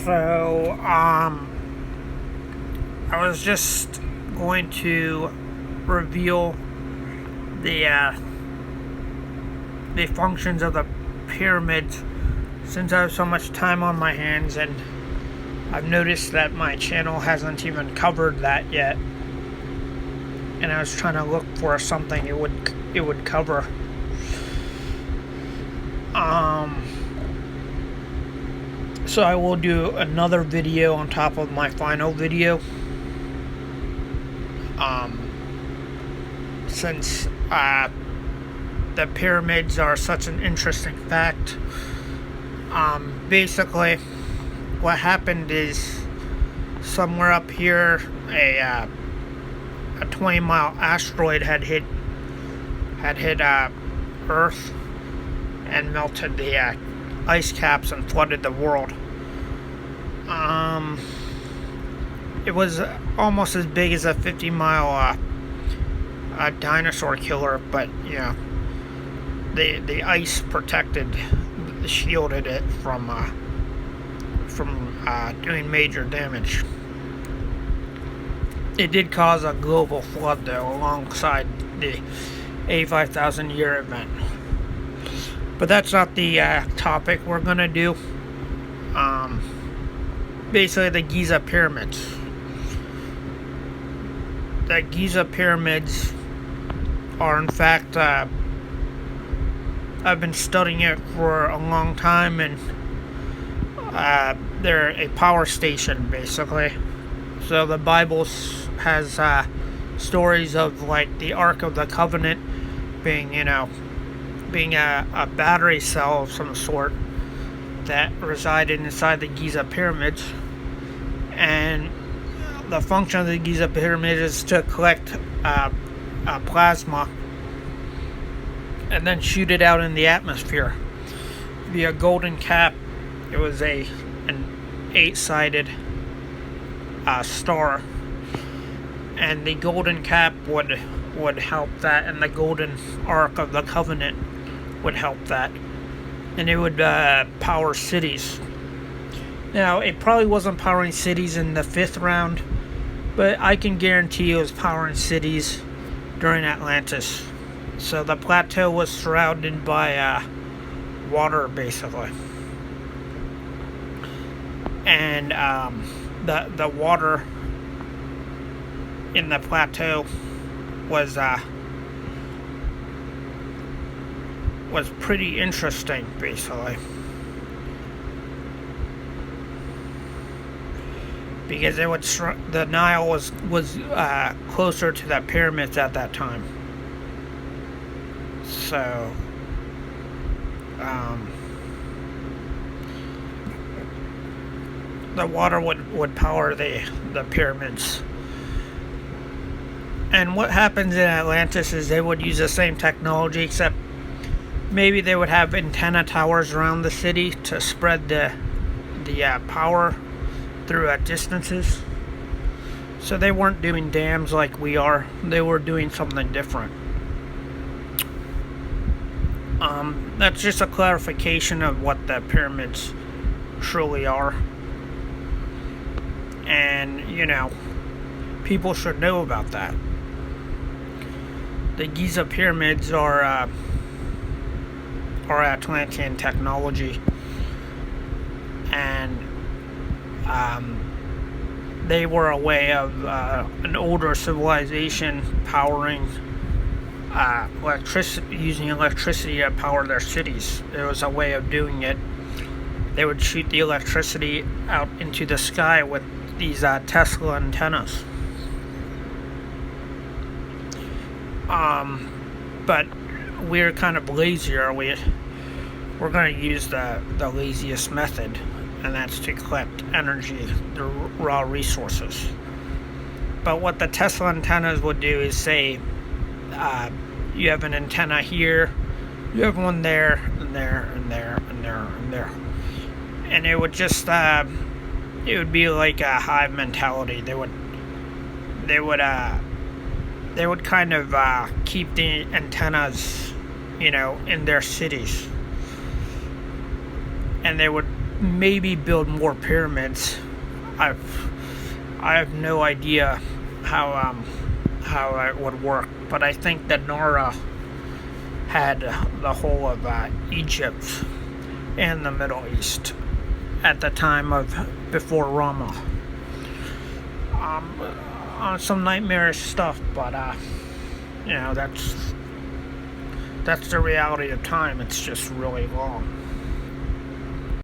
So, I was just going to reveal the functions of the pyramids, since I have so much time on my hands, and I've noticed that my channel hasn't even covered that yet. And I was trying to look for something it would cover. So I will do another video on top of my final video. Since the pyramids are such an interesting fact. Basically, what happened is somewhere up here, a 20-mile asteroid had hit Earth and melted the ice caps and flooded the world. It was almost as big as a 50-mile dinosaur killer, but the ice shielded it from doing major damage. It did cause a global flood, though, alongside the 85,000-year event. But that's not the topic we're going to do. Basically, the Giza pyramids. The Giza pyramids are, in fact, I've been studying it for a long time, and they're a power station, basically. So the Bible has stories of, like, the Ark of the Covenant being a battery cell of some sort that resided inside the Giza pyramids. And the function of the Giza pyramid is to collect plasma and then shoot it out in the atmosphere via golden cap. It was an 8-sided star, and the golden cap would help that, and the golden Ark of the Covenant would help that, and it would power cities. Now, it probably wasn't powering cities in the 5th round, but I can guarantee it was powering cities during Atlantis. So the plateau was surrounded by water, basically. And the water in the plateau was pretty interesting, basically, because the Nile was closer to the pyramids at that time. So the water would power the pyramids. And what happens in Atlantis is they would use the same technology, except maybe they would have antenna towers around the city to spread the power through distances. So they weren't doing dams like we are. They were doing something different. That's just a clarification of what the pyramids truly are. And, people should know about that. The Giza pyramids are Atlantean technology, and they were a way of an older civilization powering using electricity to power their cities. It was a way of doing it. They would shoot the electricity out into the sky with these Tesla antennas. But we're kind of lazier. We're going to use the laziest method, and that's to collect energy, the raw resources. But what the Tesla antennas would do is say, you have an antenna here, you have one there, and there, and there, and there, and there. And it would just, it would be like a hive mentality. They would kind of keep the antennas, in their cities. And they would maybe build more pyramids. I have no idea how it would work, but I think that Nora had the whole of Egypt and the Middle East at the time of before Rama. Some nightmarish stuff, but that's the reality of time. It's just really long.